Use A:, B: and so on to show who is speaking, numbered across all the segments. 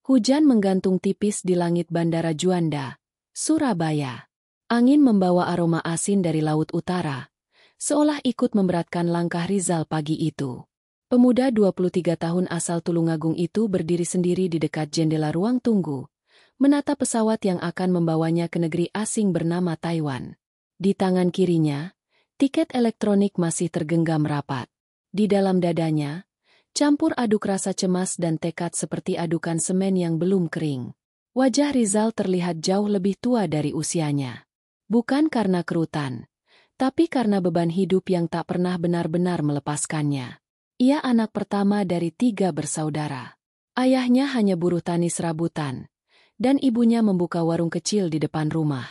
A: Hujan menggantung tipis di langit Bandara Juanda, Surabaya. Angin membawa aroma asin dari laut utara, seolah ikut memberatkan langkah Rizal pagi itu. Pemuda 23 tahun asal Tulungagung itu berdiri sendiri di dekat jendela ruang tunggu, menatap pesawat yang akan membawanya ke negeri asing bernama Taiwan. Di tangan kirinya, tiket elektronik masih tergenggam rapat. Di dalam dadanya, campur aduk rasa cemas dan tekad seperti adukan semen yang belum kering. Wajah Rizal terlihat jauh lebih tua dari usianya. Bukan karena kerutan, tapi karena beban hidup yang tak pernah benar-benar melepaskannya. Ia anak pertama dari 3 bersaudara. Ayahnya hanya buruh tani serabutan, dan ibunya membuka warung kecil di depan rumah.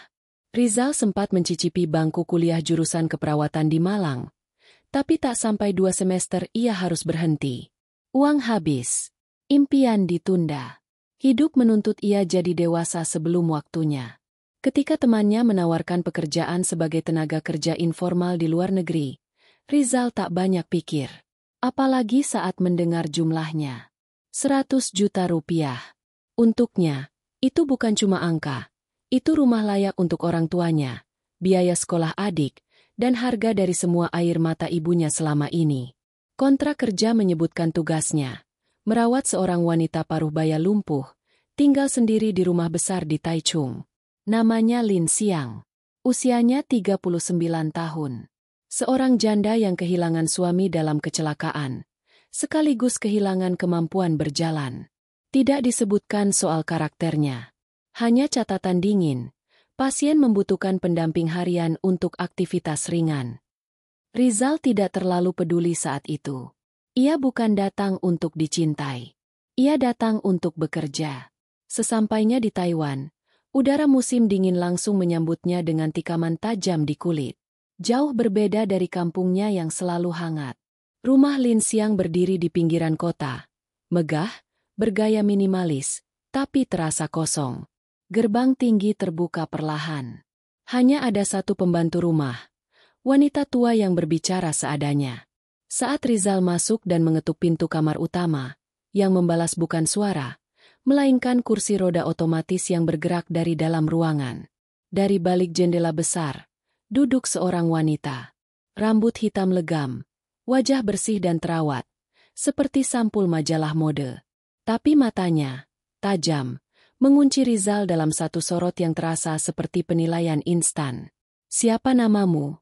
A: Rizal sempat mencicipi bangku kuliah jurusan keperawatan di Malang, tapi tak sampai 2 semester ia harus berhenti. Uang habis, impian ditunda. Hidup menuntut ia jadi dewasa sebelum waktunya. Ketika temannya menawarkan pekerjaan sebagai tenaga kerja informal di luar negeri, Rizal tak banyak pikir. Apalagi saat mendengar jumlahnya. 100 juta rupiah. Untuknya, itu bukan cuma angka. Itu rumah layak untuk orang tuanya, biaya sekolah adik, dan harga dari semua air mata ibunya selama ini. Kontrak kerja menyebutkan tugasnya, merawat seorang wanita paruh baya lumpuh, tinggal sendiri di rumah besar di Taichung. Namanya Lin Xiang. Usianya 39 tahun. Seorang janda yang kehilangan suami dalam kecelakaan, sekaligus kehilangan kemampuan berjalan. Tidak disebutkan soal karakternya. Hanya catatan dingin, pasien membutuhkan pendamping harian untuk aktivitas ringan. Rizal tidak terlalu peduli saat itu. Ia bukan datang untuk dicintai. Ia datang untuk bekerja. Sesampainya di Taiwan, udara musim dingin langsung menyambutnya dengan tikaman tajam di kulit. Jauh berbeda dari kampungnya yang selalu hangat. Rumah Lin Xiang berdiri di pinggiran kota. Megah, bergaya minimalis, tapi terasa kosong. Gerbang tinggi terbuka perlahan. Hanya ada satu pembantu rumah, wanita tua yang berbicara seadanya. Saat Rizal masuk dan mengetuk pintu kamar utama, yang membalas bukan suara, melainkan kursi roda otomatis yang bergerak dari dalam ruangan. Dari balik jendela besar, duduk seorang wanita. Rambut hitam legam, wajah bersih dan terawat, seperti sampul majalah mode. Tapi matanya, tajam, mengunci Rizal dalam satu sorot yang terasa seperti penilaian instan. "Siapa namamu?"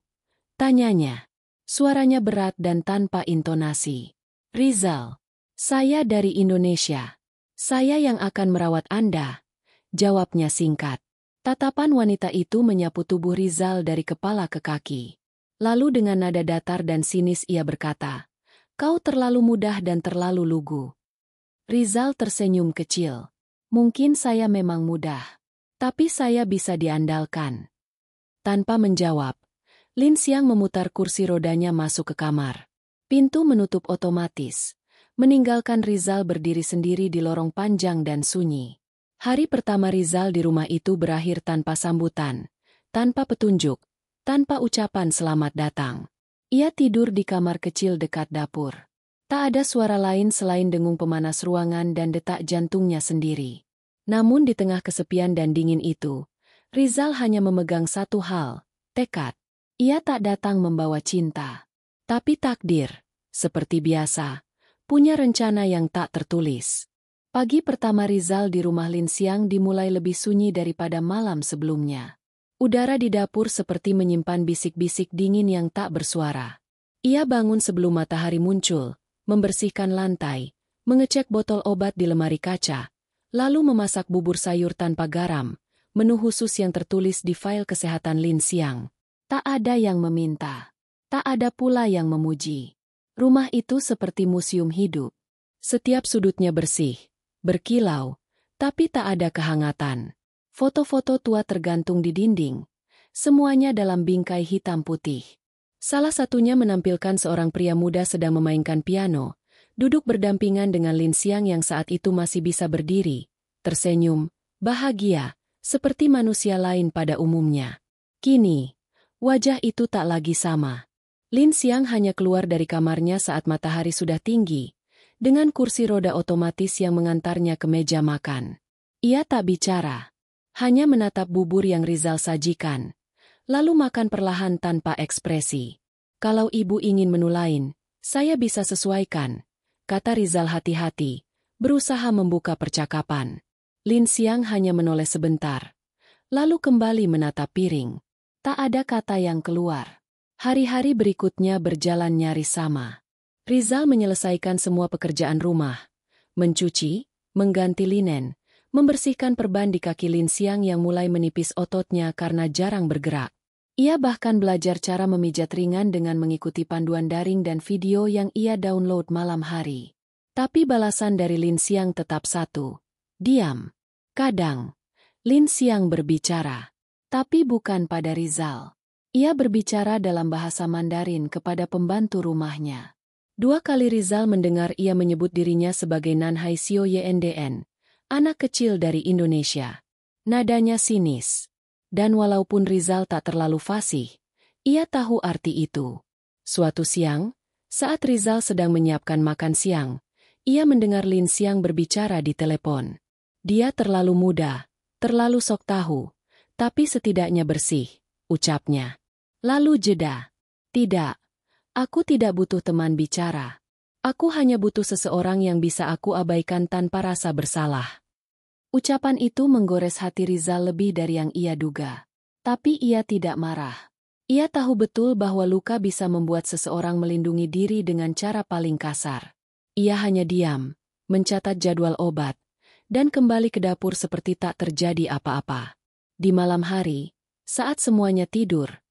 A: tanyanya. Suaranya berat dan tanpa intonasi. "Rizal. Saya dari Indonesia. Saya yang akan merawat Anda," jawabnya singkat. Tatapan wanita itu menyapu tubuh Rizal dari kepala ke kaki. Lalu dengan nada datar dan sinis ia berkata, "Kau terlalu mudah dan terlalu lugu." Rizal tersenyum kecil. "Mungkin saya memang mudah, tapi saya bisa diandalkan." Tanpa menjawab, Lin Xiang memutar kursi rodanya masuk ke kamar. Pintu menutup otomatis, meninggalkan Rizal berdiri sendiri di lorong panjang dan sunyi. Hari pertama Rizal di rumah itu berakhir tanpa sambutan, tanpa petunjuk, tanpa ucapan selamat datang. Ia tidur di kamar kecil dekat dapur. Tak ada suara lain selain dengung pemanas ruangan dan detak jantungnya sendiri. Namun di tengah kesepian dan dingin itu, Rizal hanya memegang satu hal, tekad. Ia tak datang membawa cinta. Tapi takdir, seperti biasa, punya rencana yang tak tertulis. Pagi pertama Rizal di rumah Lin Xiang dimulai lebih sunyi daripada malam sebelumnya. Udara di dapur seperti menyimpan bisik-bisik dingin yang tak bersuara. Ia bangun sebelum matahari muncul, membersihkan lantai, mengecek botol obat di lemari kaca, lalu memasak bubur sayur tanpa garam, menu khusus yang tertulis di file kesehatan Lin Xiang. Tak ada yang meminta. Tak ada pula yang memuji. Rumah itu seperti museum hidup. Setiap sudutnya bersih, berkilau, tapi tak ada kehangatan. Foto-foto tua tergantung di dinding. Semuanya dalam bingkai hitam putih. Salah satunya menampilkan seorang pria muda sedang memainkan piano, duduk berdampingan dengan Lin Xiang yang saat itu masih bisa berdiri, tersenyum, bahagia, seperti manusia lain pada umumnya. Kini, wajah itu tak lagi sama. Lin Xiang hanya keluar dari kamarnya saat matahari sudah tinggi, dengan kursi roda otomatis yang mengantarnya ke meja makan. Ia tak bicara, hanya menatap bubur yang Rizal sajikan, lalu makan perlahan tanpa ekspresi. Kalau ibu ingin menu lain, saya bisa sesuaikan, kata Rizal hati-hati, berusaha membuka percakapan. Lin Xiang hanya menoleh sebentar, lalu kembali menatap piring. Tak ada kata yang keluar. Hari-hari berikutnya berjalan nyaris sama. Rizal menyelesaikan semua pekerjaan rumah, mencuci, mengganti linen, membersihkan perban di kaki Lin Xiang yang mulai menipis ototnya karena jarang bergerak. Ia bahkan belajar cara memijat ringan dengan mengikuti panduan daring dan video yang ia download malam hari. Tapi balasan dari Lin Xiang tetap satu. Diam. Kadang, Lin Xiang berbicara. Tapi bukan pada Rizal. Ia berbicara dalam bahasa Mandarin kepada pembantu rumahnya. 2 kali Rizal mendengar ia menyebut dirinya sebagai Nanhai Xiao Yndn, anak kecil dari Indonesia. Nadanya sinis. Dan walaupun Rizal tak terlalu fasih, ia tahu arti itu. Suatu siang, saat Rizal sedang menyiapkan makan siang, ia mendengar Lin Xiang berbicara di telepon. Dia terlalu muda, terlalu sok tahu, tapi setidaknya bersih, ucapnya. Lalu jeda. Tidak, aku tidak butuh teman bicara. Aku hanya butuh seseorang yang bisa aku abaikan tanpa rasa bersalah. Ucapan itu menggores hati Rizal lebih dari yang ia duga. Tapi ia tidak marah. Ia tahu betul bahwa luka bisa membuat seseorang melindungi diri dengan cara paling kasar. Ia hanya diam, mencatat jadwal obat, dan kembali ke dapur seperti tak terjadi apa-apa. Di malam hari, saat semuanya tidur,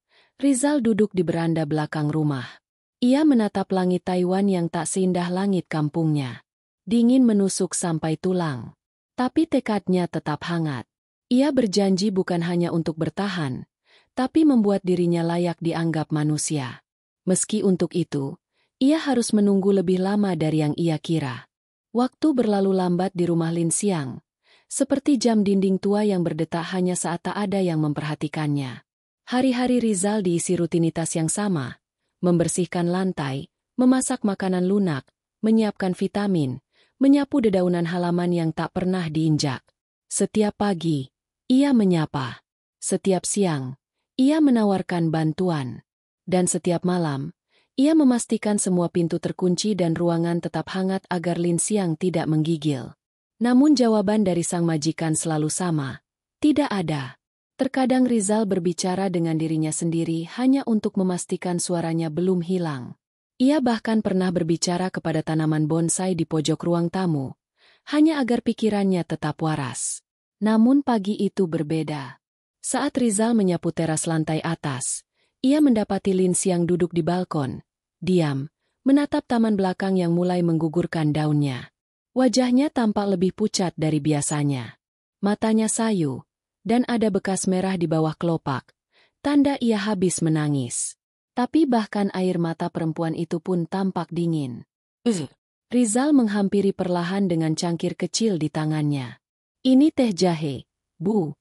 A: Rizal duduk di beranda belakang rumah. Ia menatap langit Taiwan yang tak seindah langit kampungnya. Dingin menusuk sampai tulang. Tapi tekadnya tetap hangat. Ia berjanji bukan hanya untuk bertahan, tapi membuat dirinya layak dianggap manusia. Meski untuk itu, ia harus menunggu lebih lama dari yang ia kira. Waktu berlalu lambat di rumah Lin Xiang, seperti jam dinding tua yang berdetak hanya saat tak ada yang memperhatikannya. Hari-hari Rizal diisi rutinitas yang sama, membersihkan lantai, memasak makanan lunak, menyiapkan vitamin, menyapu dedaunan halaman yang tak pernah diinjak. Setiap pagi, ia menyapa. Setiap siang, ia menawarkan bantuan. Dan setiap malam, ia memastikan semua pintu terkunci dan ruangan tetap hangat agar Lin Xiang tidak menggigil. Namun jawaban dari sang majikan selalu sama. Tidak ada. Terkadang Rizal berbicara dengan dirinya sendiri hanya untuk memastikan suaranya belum hilang. Ia bahkan pernah berbicara kepada tanaman bonsai di pojok ruang tamu, hanya agar pikirannya tetap waras. Namun pagi itu berbeda. Saat Rizal menyapu teras lantai atas, ia mendapati Lin Xiang duduk di balkon, diam, menatap taman belakang yang mulai menggugurkan daunnya. Wajahnya tampak lebih pucat dari biasanya. Matanya sayu, dan ada bekas merah di bawah kelopak, tanda ia habis menangis. Tapi bahkan air mata perempuan itu pun tampak dingin. Rizal menghampiri perlahan dengan cangkir kecil di tangannya. Ini teh jahe, Bu.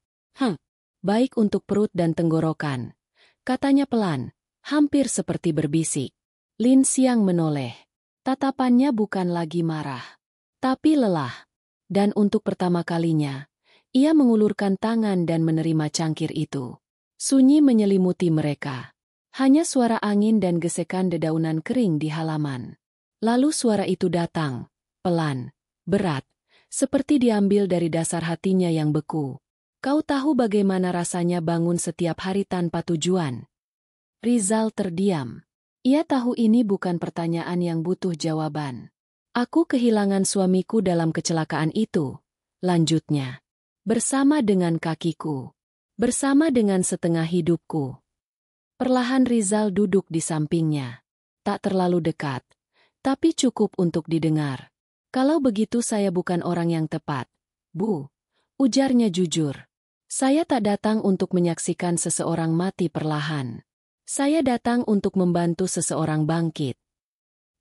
A: Baik untuk perut dan tenggorokan, katanya pelan, hampir seperti berbisik. Lin Xiang menoleh. Tatapannya bukan lagi marah, tapi lelah. Dan untuk pertama kalinya, ia mengulurkan tangan dan menerima cangkir itu. Sunyi menyelimuti mereka. Hanya suara angin dan gesekan dedaunan kering di halaman. Lalu suara itu datang, pelan, berat, seperti diambil dari dasar hatinya yang beku. Kau tahu bagaimana rasanya bangun setiap hari tanpa tujuan? Rizal terdiam. Ia tahu ini bukan pertanyaan yang butuh jawaban. Aku kehilangan suamiku dalam kecelakaan itu, lanjutnya. Bersama dengan kakiku. Bersama dengan setengah hidupku. Perlahan Rizal duduk di sampingnya. Tak terlalu dekat, tapi cukup untuk didengar. Kalau begitu saya bukan orang yang tepat, Bu. Ujarnya jujur. Saya tak datang untuk menyaksikan seseorang mati perlahan. Saya datang untuk membantu seseorang bangkit.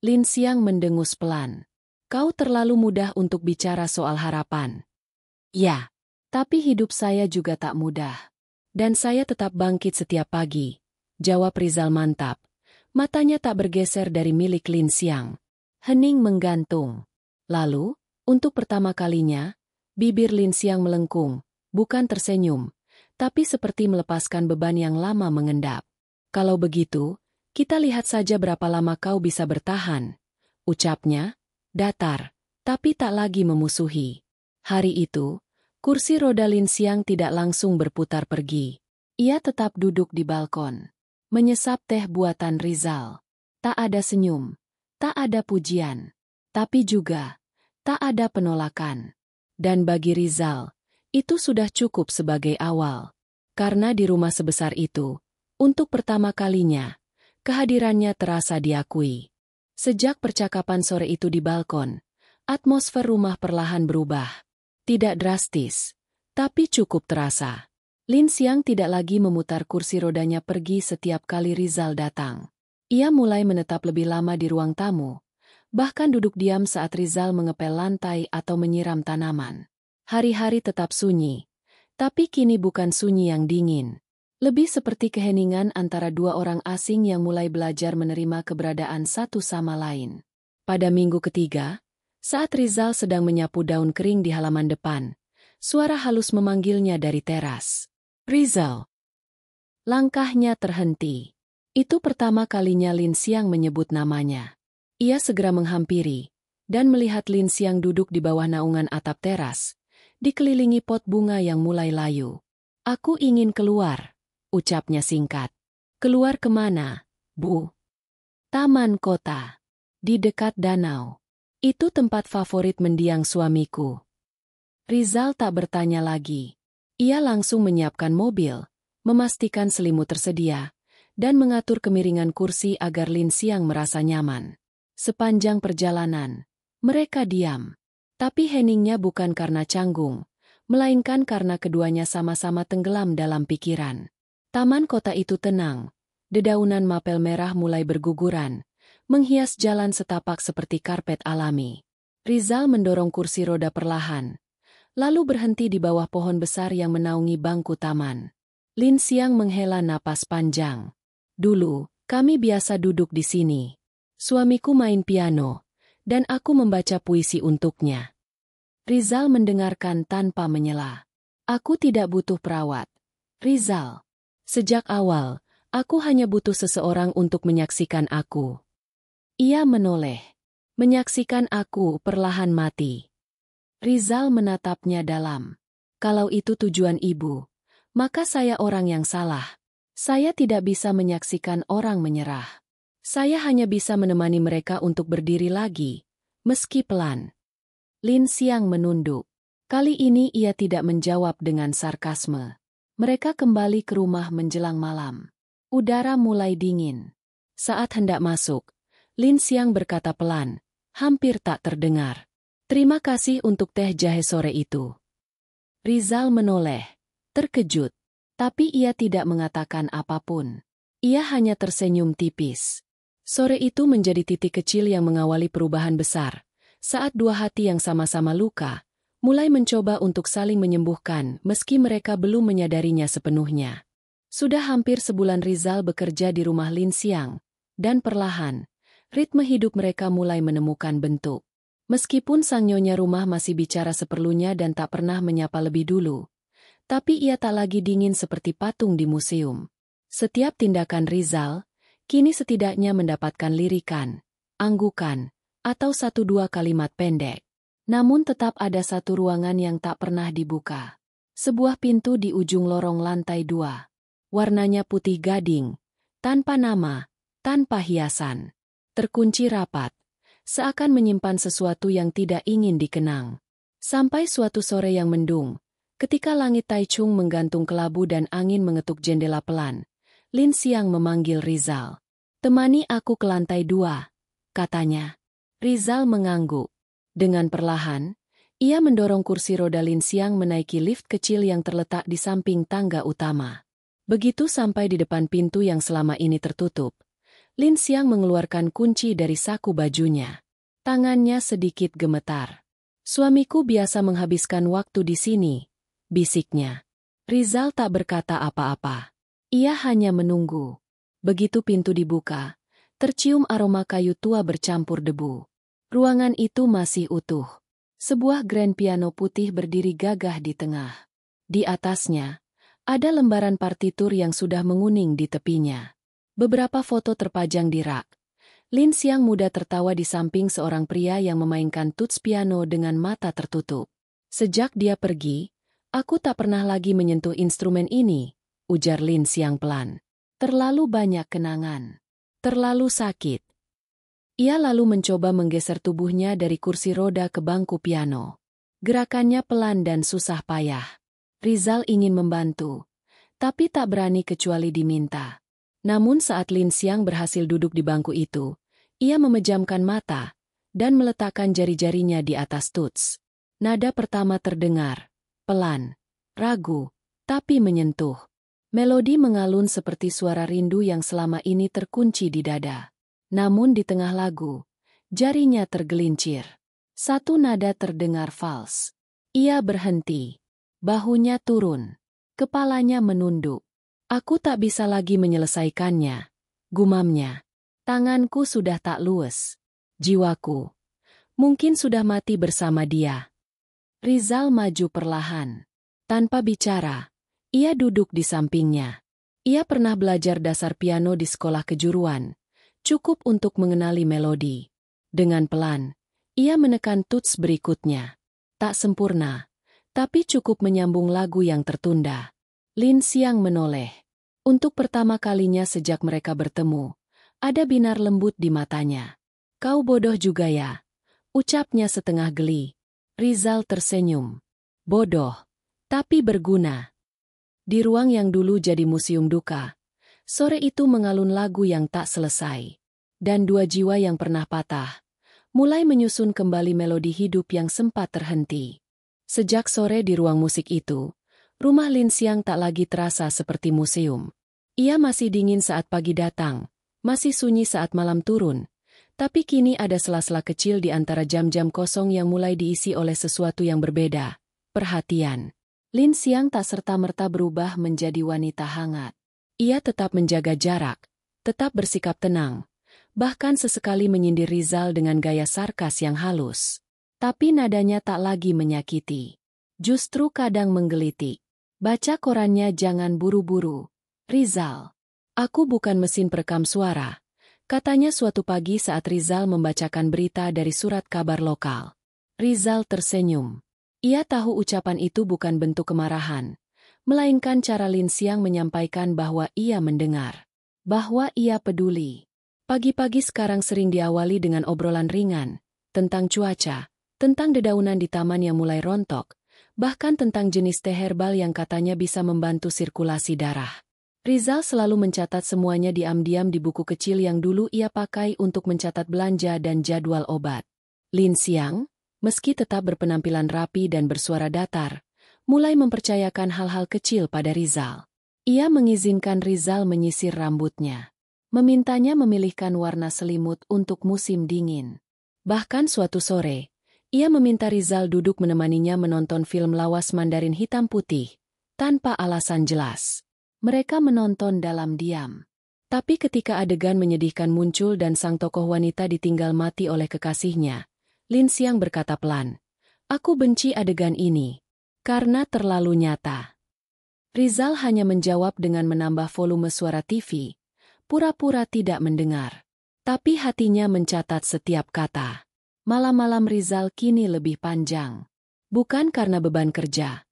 A: Lin Xiang mendengus pelan. Kau terlalu mudah untuk bicara soal harapan. Ya, tapi hidup saya juga tak mudah. Dan saya tetap bangkit setiap pagi, jawab Rizal mantap. Matanya tak bergeser dari milik Lin Xiang. Hening menggantung. Lalu, untuk pertama kalinya, bibir Lin Xiang melengkung, bukan tersenyum, tapi seperti melepaskan beban yang lama mengendap. Kalau begitu, kita lihat saja berapa lama kau bisa bertahan, ucapnya, datar, tapi tak lagi memusuhi. Hari itu, kursi roda Lin Xiang tidak langsung berputar pergi. Ia tetap duduk di balkon, menyesap teh buatan Rizal. Tak ada senyum, tak ada pujian, tapi juga tak ada penolakan. Dan bagi Rizal, itu sudah cukup sebagai awal. Karena di rumah sebesar itu, untuk pertama kalinya, kehadirannya terasa diakui. Sejak percakapan sore itu di balkon, atmosfer rumah perlahan berubah. Tidak drastis, tapi cukup terasa. Lin Xiang tidak lagi memutar kursi rodanya pergi setiap kali Rizal datang. Ia mulai menetap lebih lama di ruang tamu, bahkan duduk diam saat Rizal mengepel lantai atau menyiram tanaman. Hari-hari tetap sunyi, tapi kini bukan sunyi yang dingin. Lebih seperti keheningan antara dua orang asing yang mulai belajar menerima keberadaan satu sama lain. Pada minggu ketiga, saat Rizal sedang menyapu daun kering di halaman depan, suara halus memanggilnya dari teras. Rizal. Langkahnya terhenti. Itu pertama kalinya Lin Xiang menyebut namanya. Ia segera menghampiri, dan melihat Lin Xiang duduk di bawah naungan atap teras, dikelilingi pot bunga yang mulai layu. Aku ingin keluar, ucapnya singkat. Keluar kemana, Bu? Taman kota. Di dekat danau. Itu tempat favorit mendiang suamiku. Rizal tak bertanya lagi. Ia langsung menyiapkan mobil, memastikan selimut tersedia, dan mengatur kemiringan kursi agar Lin Xiang merasa nyaman. Sepanjang perjalanan, mereka diam. Tapi heningnya bukan karena canggung, melainkan karena keduanya sama-sama tenggelam dalam pikiran. Taman kota itu tenang, dedaunan mapel merah mulai berguguran, menghias jalan setapak seperti karpet alami. Rizal mendorong kursi roda perlahan, lalu berhenti di bawah pohon besar yang menaungi bangku taman. Lin Xiang menghela napas panjang. Dulu, kami biasa duduk di sini. Suamiku main piano, dan aku membaca puisi untuknya. Rizal mendengarkan tanpa menyela. Aku tidak butuh perawat. Rizal. Sejak awal, aku hanya butuh seseorang untuk menyaksikan aku. Ia menoleh. Menyaksikan aku perlahan mati. Rizal menatapnya dalam. Kalau itu tujuan ibu, maka saya orang yang salah. Saya tidak bisa menyaksikan orang menyerah. Saya hanya bisa menemani mereka untuk berdiri lagi, meski pelan. Lin Xiang menunduk. Kali ini ia tidak menjawab dengan sarkasme. Mereka kembali ke rumah menjelang malam. Udara mulai dingin. Saat hendak masuk, Lin Xiang berkata pelan, hampir tak terdengar. Terima kasih untuk teh jahe sore itu. Rizal menoleh, terkejut. Tapi ia tidak mengatakan apapun. Ia hanya tersenyum tipis. Sore itu menjadi titik kecil yang mengawali perubahan besar. Saat dua hati yang sama-sama luka, mulai mencoba untuk saling menyembuhkan meski mereka belum menyadarinya sepenuhnya. Sudah hampir sebulan Rizal bekerja di rumah Lin Xiang, dan perlahan, ritme hidup mereka mulai menemukan bentuk. Meskipun sang nyonya rumah masih bicara seperlunya dan tak pernah menyapa lebih dulu, tapi ia tak lagi dingin seperti patung di museum. Setiap tindakan Rizal, kini setidaknya mendapatkan lirikan, anggukan, atau satu dua kalimat pendek. Namun tetap ada satu ruangan yang tak pernah dibuka. Sebuah pintu di ujung lorong lantai 2. Warnanya putih gading, tanpa nama, tanpa hiasan. Terkunci rapat. Seakan menyimpan sesuatu yang tidak ingin dikenang. Sampai suatu sore yang mendung, ketika langit Taichung menggantung kelabu dan angin mengetuk jendela pelan, Lin Xiang memanggil Rizal. Temani aku ke lantai 2, katanya. Rizal mengangguk. Dengan perlahan, ia mendorong kursi roda Lin Xiang menaiki lift kecil yang terletak di samping tangga utama. Begitu sampai di depan pintu yang selama ini tertutup, Lin Xiang mengeluarkan kunci dari saku bajunya. Tangannya sedikit gemetar. Suamiku biasa menghabiskan waktu di sini, bisiknya. Rizal tak berkata apa-apa. Ia hanya menunggu. Begitu pintu dibuka, tercium aroma kayu tua bercampur debu. Ruangan itu masih utuh. Sebuah grand piano putih berdiri gagah di tengah. Di atasnya, ada lembaran partitur yang sudah menguning di tepinya. Beberapa foto terpajang di rak. Lin Xiang muda tertawa di samping seorang pria yang memainkan tuts piano dengan mata tertutup. Sejak dia pergi, aku tak pernah lagi menyentuh instrumen ini, ujar Lin Xiang pelan. Terlalu banyak kenangan. Terlalu sakit. Ia lalu mencoba menggeser tubuhnya dari kursi roda ke bangku piano. Gerakannya pelan dan susah payah. Rizal ingin membantu, tapi tak berani kecuali diminta. Namun saat Lin Xiang berhasil duduk di bangku itu, ia memejamkan mata dan meletakkan jari-jarinya di atas tuts. Nada pertama terdengar, pelan, ragu, tapi menyentuh. Melodi mengalun seperti suara rindu yang selama ini terkunci di dada. Namun di tengah lagu, jarinya tergelincir. Satu nada terdengar fals. Ia berhenti. Bahunya turun. Kepalanya menunduk. Aku tak bisa lagi menyelesaikannya. Gumamnya. Tanganku sudah tak luwes. Jiwaku. Mungkin sudah mati bersama dia. Rizal maju perlahan. Tanpa bicara, ia duduk di sampingnya. Ia pernah belajar dasar piano di sekolah kejuruan. Cukup untuk mengenali melodi. Dengan pelan, ia menekan tuts berikutnya. Tak sempurna, tapi cukup menyambung lagu yang tertunda. Lin Xiang menoleh. Untuk pertama kalinya sejak mereka bertemu, ada binar lembut di matanya. Kau bodoh juga ya, ucapnya setengah geli. Rizal tersenyum. Bodoh, tapi berguna. Di ruang yang dulu jadi museum duka, sore itu mengalun lagu yang tak selesai. Dan dua jiwa yang pernah patah, mulai menyusun kembali melodi hidup yang sempat terhenti. Sejak sore di ruang musik itu, rumah Lin Xiang tak lagi terasa seperti museum. Ia masih dingin saat pagi datang, masih sunyi saat malam turun, tapi kini ada sela-sela kecil di antara jam-jam kosong yang mulai diisi oleh sesuatu yang berbeda, perhatian. Lin Xiang tak serta-merta berubah menjadi wanita hangat. Ia tetap menjaga jarak, tetap bersikap tenang, bahkan sesekali menyindir Rizal dengan gaya sarkas yang halus. Tapi nadanya tak lagi menyakiti. Justru kadang menggelitik. Baca korannya jangan buru-buru. Rizal. Aku bukan mesin perekam suara, katanya suatu pagi saat Rizal membacakan berita dari surat kabar lokal. Rizal tersenyum. Ia tahu ucapan itu bukan bentuk kemarahan, melainkan cara Lin Xiang menyampaikan bahwa ia mendengar. Bahwa ia peduli. Pagi-pagi sekarang sering diawali dengan obrolan ringan, tentang cuaca, tentang dedaunan di taman yang mulai rontok, bahkan tentang jenis teh herbal yang katanya bisa membantu sirkulasi darah. Rizal selalu mencatat semuanya diam-diam di buku kecil yang dulu ia pakai untuk mencatat belanja dan jadwal obat. Lin Xiang, meski tetap berpenampilan rapi dan bersuara datar, mulai mempercayakan hal-hal kecil pada Rizal. Ia mengizinkan Rizal menyisir rambutnya. Memintanya memilihkan warna selimut untuk musim dingin. Bahkan suatu sore, ia meminta Rizal duduk menemaninya menonton film lawas Mandarin hitam putih, tanpa alasan jelas. Mereka menonton dalam diam. Tapi ketika adegan menyedihkan muncul dan sang tokoh wanita ditinggal mati oleh kekasihnya, Lin Xiang berkata pelan, "Aku benci adegan ini, karena terlalu nyata." Rizal hanya menjawab dengan menambah volume suara TV, pura-pura tidak mendengar. Tapi hatinya mencatat setiap kata. Malam-malam Rizal kini lebih panjang. Bukan karena beban kerja,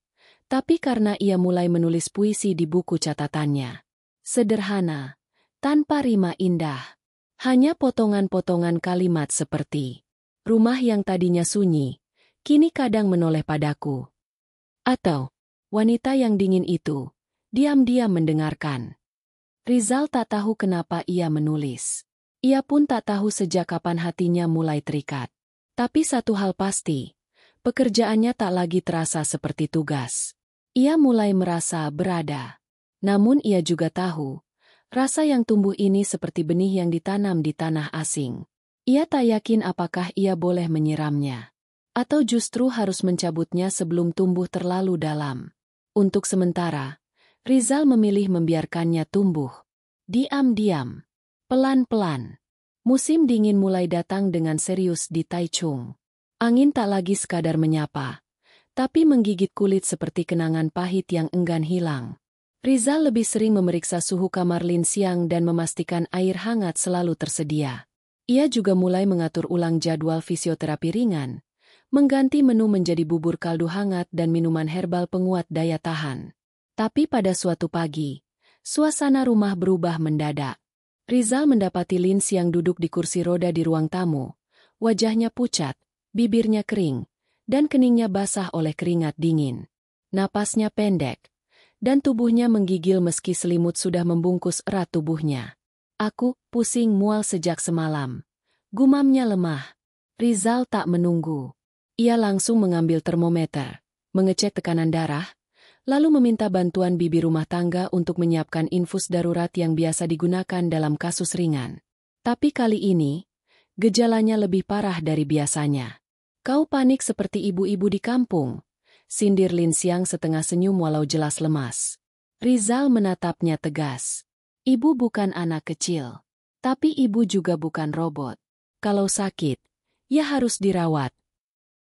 A: tapi karena ia mulai menulis puisi di buku catatannya. Sederhana, tanpa rima indah. Hanya potongan-potongan kalimat seperti, "Rumah yang tadinya sunyi, kini kadang menoleh padaku." Atau, "Wanita yang dingin itu, diam-diam mendengarkan." Rizal tak tahu kenapa ia menulis. Ia pun tak tahu sejak kapan hatinya mulai terikat. Tapi satu hal pasti, pekerjaannya tak lagi terasa seperti tugas. Ia mulai merasa berada. Namun ia juga tahu, rasa yang tumbuh ini seperti benih yang ditanam di tanah asing. Ia tak yakin apakah ia boleh menyiramnya. Atau justru harus mencabutnya sebelum tumbuh terlalu dalam. Untuk sementara, Rizal memilih membiarkannya tumbuh. Diam-diam. Pelan-pelan. Musim dingin mulai datang dengan serius di Taichung. Angin tak lagi sekadar menyapa, tapi menggigit kulit seperti kenangan pahit yang enggan hilang. Rizal lebih sering memeriksa suhu kamar Lin Xiang dan memastikan air hangat selalu tersedia. Ia juga mulai mengatur ulang jadwal fisioterapi ringan, mengganti menu menjadi bubur kaldu hangat dan minuman herbal penguat daya tahan. Tapi pada suatu pagi, suasana rumah berubah mendadak. Rizal mendapati Lin Xiang duduk di kursi roda di ruang tamu. Wajahnya pucat, bibirnya kering, dan keningnya basah oleh keringat dingin. Napasnya pendek, dan tubuhnya menggigil meski selimut sudah membungkus erat tubuhnya. Aku pusing mual sejak semalam. Gumamnya lemah. Rizal tak menunggu. Ia langsung mengambil termometer, mengecek tekanan darah, lalu meminta bantuan bibi rumah tangga untuk menyiapkan infus darurat yang biasa digunakan dalam kasus ringan. Tapi kali ini, gejalanya lebih parah dari biasanya. Kau panik seperti ibu-ibu di kampung, sindir Lin Xiang setengah senyum walau jelas lemas. Rizal menatapnya tegas. Ibu bukan anak kecil, tapi ibu juga bukan robot. Kalau sakit, ya harus dirawat.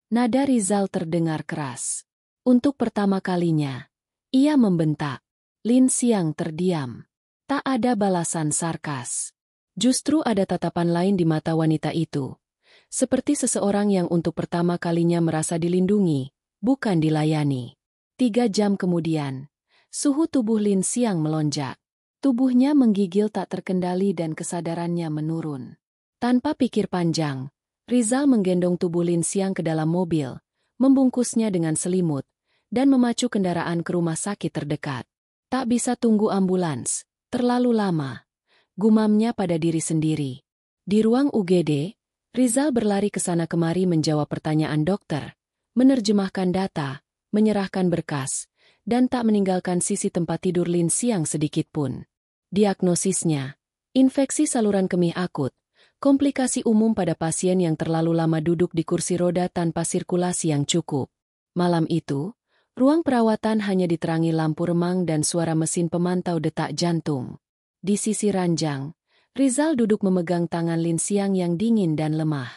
A: Nada Rizal terdengar keras. Untuk pertama kalinya, ia membentak. Lin Xiang terdiam. Tak ada balasan sarkas. Justru ada tatapan lain di mata wanita itu. Seperti seseorang yang untuk pertama kalinya merasa dilindungi, bukan dilayani. 3 jam kemudian, suhu tubuh Lin Xiang melonjak. Tubuhnya menggigil tak terkendali dan kesadarannya menurun. Tanpa pikir panjang, Rizal menggendong tubuh Lin Xiang ke dalam mobil, membungkusnya dengan selimut, dan memacu kendaraan ke rumah sakit terdekat. Tak bisa tunggu ambulans, terlalu lama. Gumamnya pada diri sendiri. Di ruang UGD, Rizal berlari ke sana kemari menjawab pertanyaan dokter, menerjemahkan data, menyerahkan berkas, dan tak meninggalkan sisi tempat tidur Lin Xiang sedikitpun. Diagnosisnya, infeksi saluran kemih akut, komplikasi umum pada pasien yang terlalu lama duduk di kursi roda tanpa sirkulasi yang cukup. Malam itu, ruang perawatan hanya diterangi lampu remang dan suara mesin pemantau detak jantung. Di sisi ranjang, Rizal duduk memegang tangan Lin Xiang yang dingin dan lemah.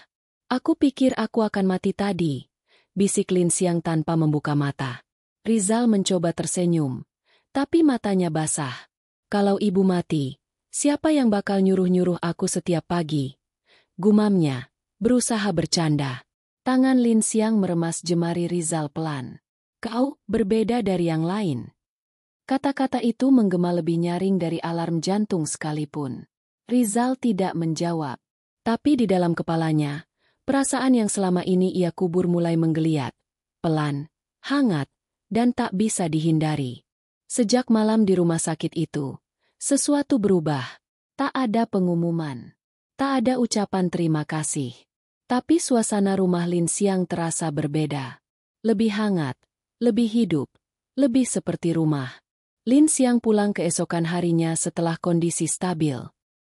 A: Aku pikir aku akan mati tadi, bisik Lin Xiang tanpa membuka mata. Rizal mencoba tersenyum, tapi matanya basah. Kalau ibu mati, siapa yang bakal nyuruh-nyuruh aku setiap pagi? Gumamnya, berusaha bercanda. Tangan Lin Xiang meremas jemari Rizal pelan. Kau berbeda dari yang lain. Kata-kata itu menggema lebih nyaring dari alarm jantung sekalipun. Rizal tidak menjawab. Tapi di dalam kepalanya, perasaan yang selama ini ia kubur mulai menggeliat. Pelan, hangat, dan tak bisa dihindari. Sejak malam di rumah sakit itu, sesuatu berubah. Tak ada pengumuman. Tak ada ucapan terima kasih. Tapi suasana rumah Lin Xiang terasa berbeda. Lebih hangat, lebih hidup, lebih seperti rumah. Lin Xiang pulang keesokan harinya setelah kondisi stabil.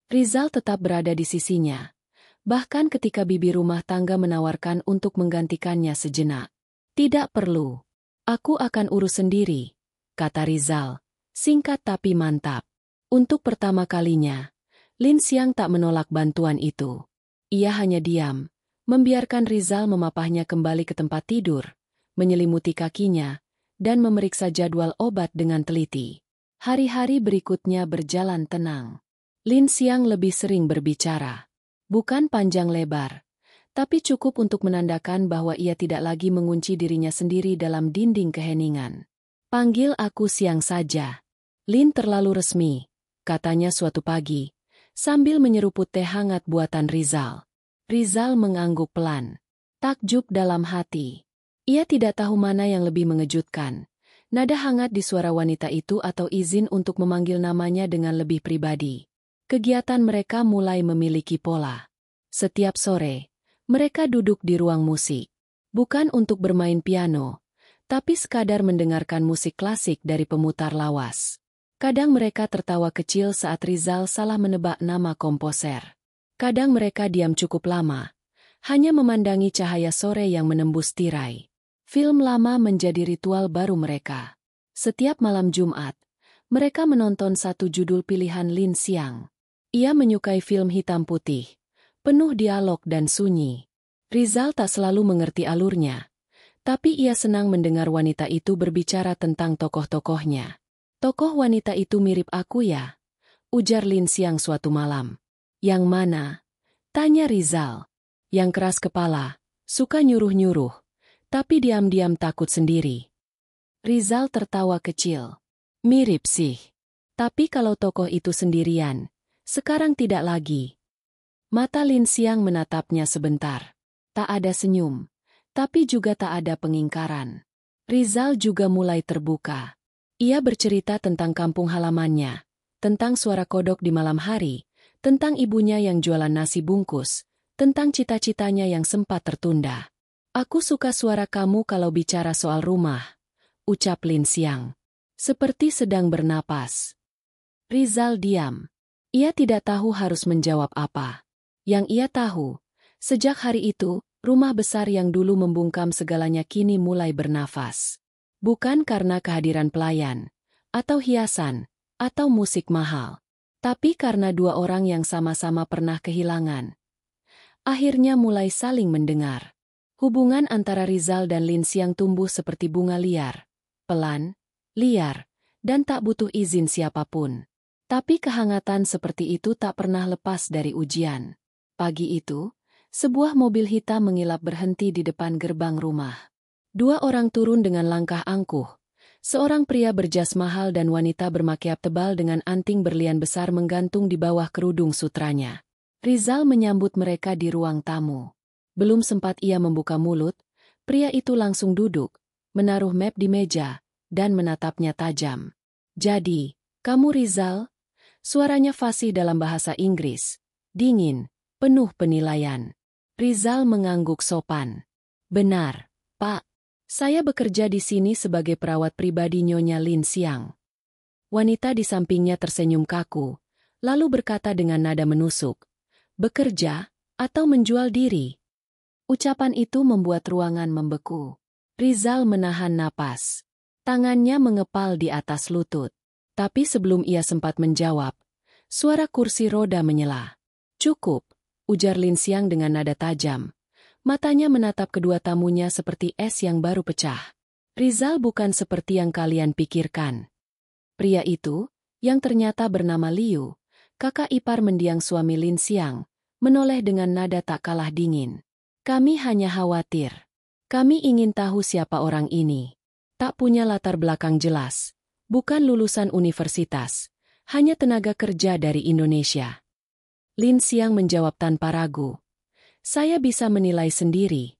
A: Rizal tetap berada di sisinya. Bahkan ketika bibi rumah tangga menawarkan untuk menggantikannya sejenak. Tidak perlu. Aku akan urus sendiri, kata Rizal. Singkat tapi mantap. Untuk pertama kalinya, Lin Xiang tak menolak bantuan itu. Ia hanya diam, membiarkan Rizal memapahnya kembali ke tempat tidur, menyelimuti kakinya, dan memeriksa jadwal obat dengan teliti. Hari-hari berikutnya berjalan tenang. Lin Xiang lebih sering berbicara. Bukan panjang lebar, tapi cukup untuk menandakan bahwa ia tidak lagi mengunci dirinya sendiri dalam dinding keheningan. Panggil aku Xiang saja. Lin terlalu resmi, katanya suatu pagi, sambil menyeruput teh hangat buatan Rizal. Rizal mengangguk pelan. Takjub dalam hati. Ia tidak tahu mana yang lebih mengejutkan. Nada hangat di suara wanita itu atau izin untuk memanggil namanya dengan lebih pribadi. Kegiatan mereka mulai memiliki pola. Setiap sore, mereka duduk di ruang musik. Bukan untuk bermain piano, tapi sekadar mendengarkan musik klasik dari pemutar lawas. Kadang mereka tertawa kecil saat Rizal salah menebak nama komposer. Kadang mereka diam cukup lama, hanya memandangi cahaya sore yang menembus tirai. Film lama menjadi ritual baru mereka. Setiap malam Jumat, mereka menonton satu judul pilihan Lin Xiang. Ia menyukai film hitam putih, penuh dialog dan sunyi. Rizal tak selalu mengerti alurnya, tapi ia senang mendengar wanita itu berbicara tentang tokoh-tokohnya. "Tokoh wanita itu mirip aku ya?" ujar Lin Xiang suatu malam. "Yang mana?" tanya Rizal. "Yang keras kepala, suka nyuruh-nyuruh, tapi diam-diam takut sendiri." Rizal tertawa kecil. "Mirip sih. Tapi kalau tokoh itu sendirian, sekarang tidak lagi." Mata Lin Xiang menatapnya sebentar. Tak ada senyum, tapi juga tak ada pengingkaran. Rizal juga mulai terbuka. Ia bercerita tentang kampung halamannya, tentang suara kodok di malam hari, tentang ibunya yang jualan nasi bungkus, tentang cita-citanya yang sempat tertunda. "Aku suka suara kamu kalau bicara soal rumah," ucap Lin Xiang. Seperti sedang bernapas. Rizal diam. Ia tidak tahu harus menjawab apa. Yang ia tahu, sejak hari itu, rumah besar yang dulu membungkam segalanya kini mulai bernafas. Bukan karena kehadiran pelayan, atau hiasan, atau musik mahal, tapi karena dua orang yang sama-sama pernah kehilangan. Akhirnya mulai saling mendengar. Hubungan antara Rizal dan Lin Xiang tumbuh seperti bunga liar. Pelan, liar, dan tak butuh izin siapapun. Tapi kehangatan seperti itu tak pernah lepas dari ujian. Pagi itu, sebuah mobil hitam mengilap berhenti di depan gerbang rumah. Dua orang turun dengan langkah angkuh. Seorang pria berjas mahal dan wanita bermakiap tebal dengan anting berlian besar menggantung di bawah kerudung sutranya. Rizal menyambut mereka di ruang tamu. Belum sempat ia membuka mulut, pria itu langsung duduk, menaruh map di meja, dan menatapnya tajam. "Jadi, kamu Rizal?" Suaranya fasih dalam bahasa Inggris. Dingin, penuh penilaian. Rizal mengangguk sopan. "Benar, Pak. Saya bekerja di sini sebagai perawat pribadi Nyonya Lin Xiang." Wanita di sampingnya tersenyum kaku, lalu berkata dengan nada menusuk, "Bekerja, atau menjual diri?" Ucapan itu membuat ruangan membeku. Rizal menahan napas. Tangannya mengepal di atas lutut. Tapi sebelum ia sempat menjawab, suara kursi roda menyela. "Cukup," ujar Lin Xiang dengan nada tajam. Matanya menatap kedua tamunya seperti es yang baru pecah. "Rizal bukan seperti yang kalian pikirkan." Pria itu, yang ternyata bernama Liu, kakak ipar mendiang suami Lin Xiang, menoleh dengan nada tak kalah dingin. "Kami hanya khawatir. Kami ingin tahu siapa orang ini. Tak punya latar belakang jelas, bukan lulusan universitas, hanya tenaga kerja dari Indonesia." Lin Xiang menjawab tanpa ragu. "Saya bisa menilai sendiri."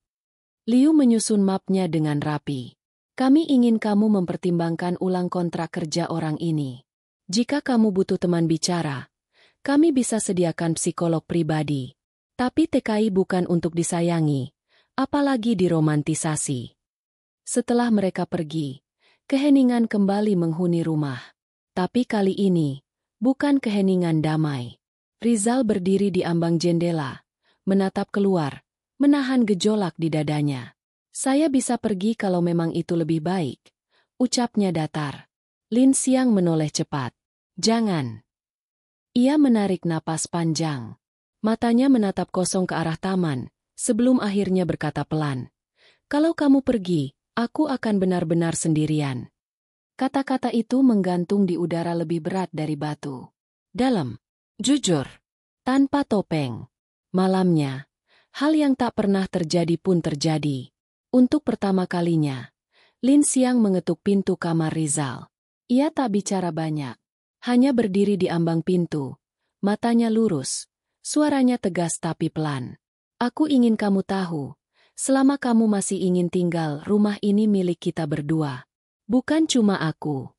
A: Liu menyusun mapnya dengan rapi. "Kami ingin kamu mempertimbangkan ulang kontrak kerja orang ini. Jika kamu butuh teman bicara, kami bisa sediakan psikolog pribadi. Tapi TKI bukan untuk disayangi, apalagi diromantisasi." Setelah mereka pergi, keheningan kembali menghuni rumah. Tapi kali ini, bukan keheningan damai. Rizal berdiri di ambang jendela, menatap keluar, menahan gejolak di dadanya. "Saya bisa pergi kalau memang itu lebih baik," ucapnya datar. Lin Xiang menoleh cepat. "Jangan." Ia menarik napas panjang. Matanya menatap kosong ke arah taman, sebelum akhirnya berkata pelan, "Kalau kamu pergi, aku akan benar-benar sendirian." Kata-kata itu menggantung di udara lebih berat dari batu. Dalam, jujur, tanpa topeng. Malamnya, hal yang tak pernah terjadi pun terjadi. Untuk pertama kalinya, Lin Xiang mengetuk pintu kamar Rizal. Ia tak bicara banyak, hanya berdiri di ambang pintu, matanya lurus, suaranya tegas tapi pelan. "Aku ingin kamu tahu, selama kamu masih ingin tinggal, rumah ini milik kita berdua. Bukan cuma aku."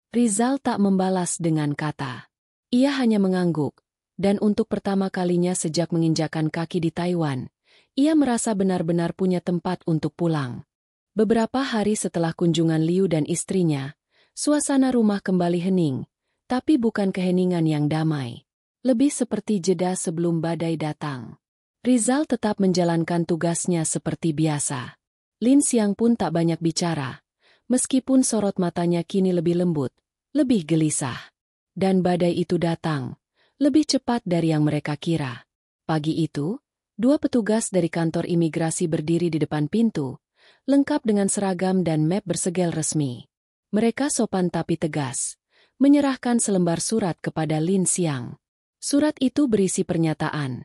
A: Rizal tak membalas dengan kata. Ia hanya mengangguk, dan untuk pertama kalinya sejak menginjakan kaki di Taiwan, ia merasa benar-benar punya tempat untuk pulang. Beberapa hari setelah kunjungan Liu dan istrinya, suasana rumah kembali hening, tapi bukan keheningan yang damai. Lebih seperti jeda sebelum badai datang. Rizal tetap menjalankan tugasnya seperti biasa. Lin Xiang pun tak banyak bicara, meskipun sorot matanya kini lebih lembut, lebih gelisah. Dan badai itu datang, lebih cepat dari yang mereka kira. Pagi itu, dua petugas dari kantor imigrasi berdiri di depan pintu, lengkap dengan seragam dan map bersegel resmi. Mereka sopan tapi tegas, menyerahkan selembar surat kepada Lin Xiang. Surat itu berisi pernyataan.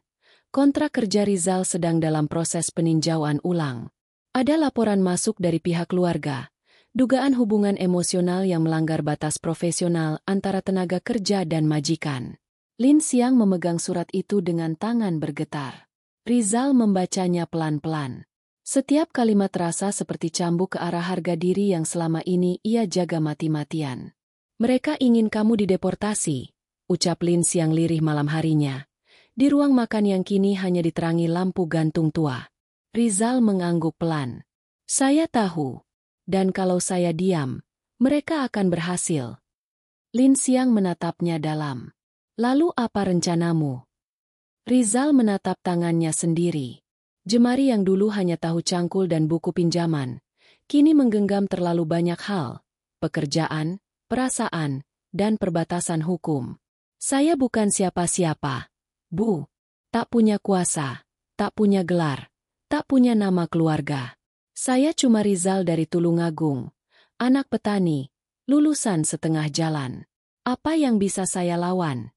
A: Kontrak kerja Rizal sedang dalam proses peninjauan ulang. Ada laporan masuk dari pihak keluarga. Dugaan hubungan emosional yang melanggar batas profesional antara tenaga kerja dan majikan. Lin Xiang memegang surat itu dengan tangan bergetar. Rizal membacanya pelan-pelan. Setiap kalimat terasa seperti cambuk ke arah harga diri yang selama ini ia jaga mati-matian. Mereka ingin kamu dideportasi, ucap Lin Xiang lirih malam harinya. Di ruang makan yang kini hanya diterangi lampu gantung tua. Rizal mengangguk pelan. Saya tahu. Dan kalau saya diam, mereka akan berhasil. Lin Xiang menatapnya dalam. Lalu apa rencanamu? Rizal menatap tangannya sendiri. Jemari yang dulu hanya tahu cangkul dan buku pinjaman, kini menggenggam terlalu banyak hal. Pekerjaan, perasaan, dan perbatasan hukum. Saya bukan siapa-siapa. Bu. Tak punya kuasa, tak punya gelar, tak punya nama keluarga. Saya cuma Rizal dari Tulungagung, anak petani, lulusan setengah jalan. Apa yang bisa saya lawan?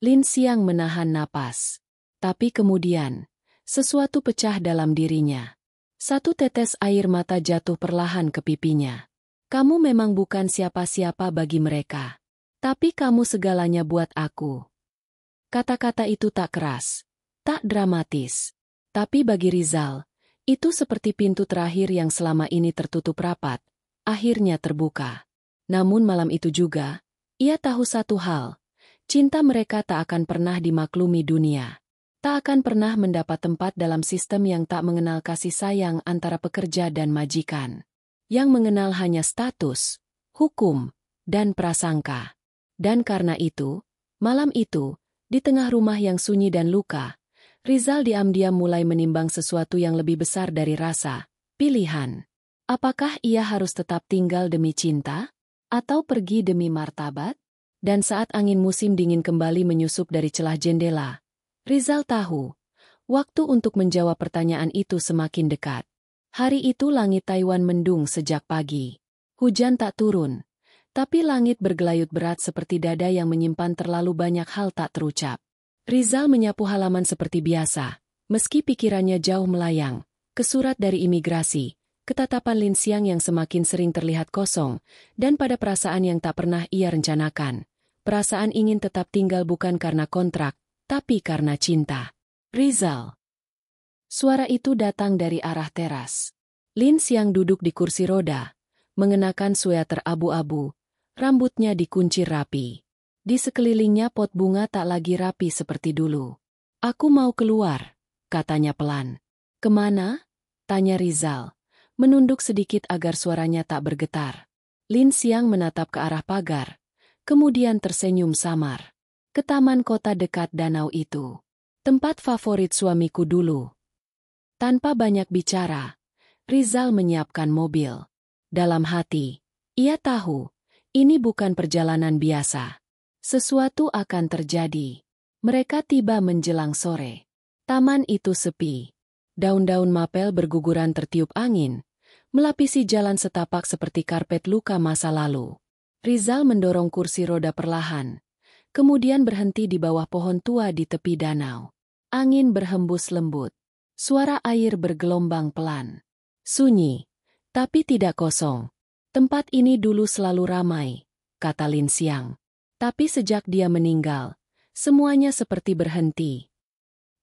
A: Lin Xiang menahan napas. Tapi kemudian, sesuatu pecah dalam dirinya. Satu tetes air mata jatuh perlahan ke pipinya. Kamu memang bukan siapa-siapa bagi mereka. Tapi kamu segalanya buat aku. Kata-kata itu tak keras, tak dramatis. Tapi bagi Rizal, itu seperti pintu terakhir yang selama ini tertutup rapat, akhirnya terbuka. Namun malam itu juga, ia tahu satu hal, cinta mereka tak akan pernah dimaklumi dunia. Tak akan pernah mendapat tempat dalam sistem yang tak mengenal kasih sayang antara pekerja dan majikan. Yang mengenal hanya status, hukum, dan prasangka. Dan karena itu, malam itu, di tengah rumah yang sunyi dan luka, Rizal diam-diam mulai menimbang sesuatu yang lebih besar dari rasa, pilihan. Apakah ia harus tetap tinggal demi cinta? Atau pergi demi martabat? Dan saat angin musim dingin kembali menyusup dari celah jendela, Rizal tahu, waktu untuk menjawab pertanyaan itu semakin dekat. Hari itu langit Taiwan mendung sejak pagi. Hujan tak turun, tapi langit bergelayut berat seperti dada yang menyimpan terlalu banyak hal tak terucap. Rizal menyapu halaman seperti biasa, meski pikirannya jauh melayang, ke surat dari imigrasi, ketatapan Lin Xiang yang semakin sering terlihat kosong, dan pada perasaan yang tak pernah ia rencanakan. Perasaan ingin tetap tinggal bukan karena kontrak, tapi karena cinta. Rizal. Suara itu datang dari arah teras. Lin Xiang duduk di kursi roda, mengenakan sweater abu-abu, rambutnya dikuncir rapi. Di sekelilingnya pot bunga tak lagi rapi seperti dulu. Aku mau keluar, katanya pelan. Kemana? Tanya Rizal, menunduk sedikit agar suaranya tak bergetar. Lin Xiang menatap ke arah pagar, kemudian tersenyum samar. Ke taman kota dekat danau itu. Tempat favorit suamiku dulu. Tanpa banyak bicara, Rizal menyiapkan mobil. Dalam hati, ia tahu, ini bukan perjalanan biasa. Sesuatu akan terjadi. Mereka tiba menjelang sore. Taman itu sepi. Daun-daun mapel berguguran tertiup angin, melapisi jalan setapak seperti karpet luka masa lalu. Rizal mendorong kursi roda perlahan, kemudian berhenti di bawah pohon tua di tepi danau. Angin berhembus lembut. Suara air bergelombang pelan. Sunyi, tapi tidak kosong. Tempat ini dulu selalu ramai, kata Lin Xiang. Tapi sejak dia meninggal, semuanya seperti berhenti.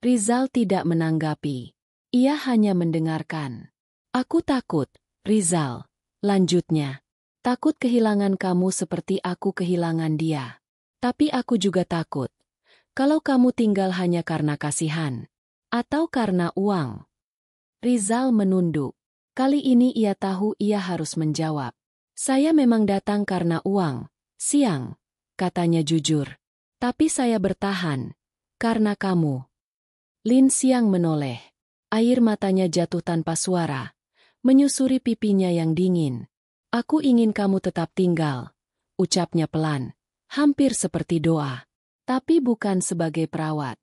A: Rizal tidak menanggapi. Ia hanya mendengarkan. Aku takut, Rizal. Lanjutnya. Takut kehilangan kamu seperti aku kehilangan dia. Tapi aku juga takut. Kalau kamu tinggal hanya karena kasihan. Atau karena uang. Rizal menunduk. Kali ini ia tahu ia harus menjawab. Saya memang datang karena uang, Xiang. Katanya jujur. Tapi saya bertahan. Karena kamu. Lin Xiang menoleh. Air matanya jatuh tanpa suara. Menyusuri pipinya yang dingin. Aku ingin kamu tetap tinggal. Ucapnya pelan. Hampir seperti doa. Tapi bukan sebagai perawat.